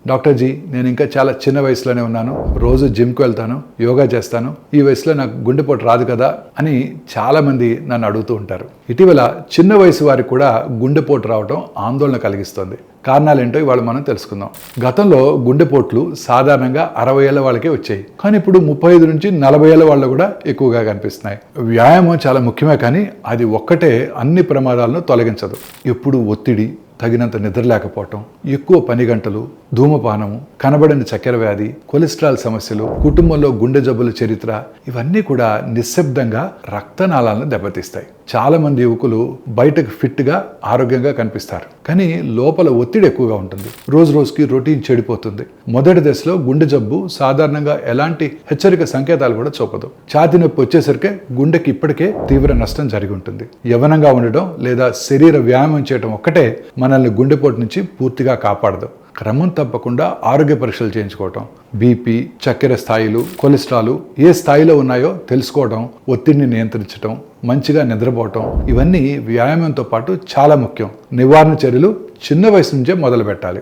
Doctor G, నేను ఇంకా చాలా చిన్న వయసులోనే ఉన్నాను, రోజు జిమ్కి వెళ్తాను, యోగా చేస్తాను, ఈ వయసులో నాకు గుండెపోటు రాదు కదా అని చాలామంది నన్ను అడుగుతూ ఉంటారు. ఇటీవల చిన్న వయసు వారికి కూడా గుండెపోటు రావడం ఆందోళన కలిగిస్తుంది. కారణాలు ఏంటో ఇవాళ మనం తెలుసుకుందాం. గతంలో గుండెపోట్లు సాధారణంగా 60 ఏళ్ల వాళ్ళకే వచ్చాయి, కానీ ఇప్పుడు 35 నుంచి 40 ఏళ్ల వాళ్ళు కూడా ఎక్కువగా కనిపిస్తున్నాయి. వ్యాయామం చాలా ముఖ్యమే, కానీ అది ఒక్కటే అన్ని ప్రమాదాలను తొలగించదు. ఎప్పుడు ఒత్తిడి, తగినంత నిద్ర లేకపోవటం, ఎక్కువ పని గంటలు, ధూమపానము, కనబడని చక్కెర వ్యాధి, కొలెస్ట్రాల్ సమస్యలు, కుటుంబంలో గుండె జబ్బుల చరిత్ర, ఇవన్నీ కూడా నిశ్శబ్దంగా రక్తనాళాలను దెబ్బతీస్తాయి. చాలా మంది యువకులు బయటకు ఫిట్గా ఆరోగ్యంగా కనిపిస్తారు, కానీ లోపల ఒత్తిడి ఎక్కువగా ఉంటుంది. రోజు రోజుకి రొటీన్ చెడిపోతుంది. మొదటి దశలో గుండె జబ్బు సాధారణంగా ఎలాంటి హెచ్చరిక సంకేతాలు కూడా చూపదు. ఛాతీ నొప్పి వచ్చేసరికి గుండెకి ఇప్పటికే తీవ్ర నష్టం జరిగి ఉంటుంది. యవ్వనంగా ఉండడం లేదా శరీర వ్యాయామం చేయడం ఒక్కటే మనల్ని గుండెపోటు నుంచి పూర్తిగా కాపాడదు. క్రమం తప్పకుండా ఆరోగ్య పరీక్షలు చేయించుకోవటం, బీపీ, చక్కెర స్థాయిలు, కొలెస్ట్రాల్ ఏ స్థాయిలో ఉన్నాయో తెలుసుకోవడం, ఒత్తిడిని నియంత్రించడం, మంచిగా నిద్రపోవటం, ఇవన్నీ వ్యాయామంతో పాటు చాలా ముఖ్యం. నివారణ చర్యలు చిన్న వయసు నుంచే మొదలు పెట్టాలి.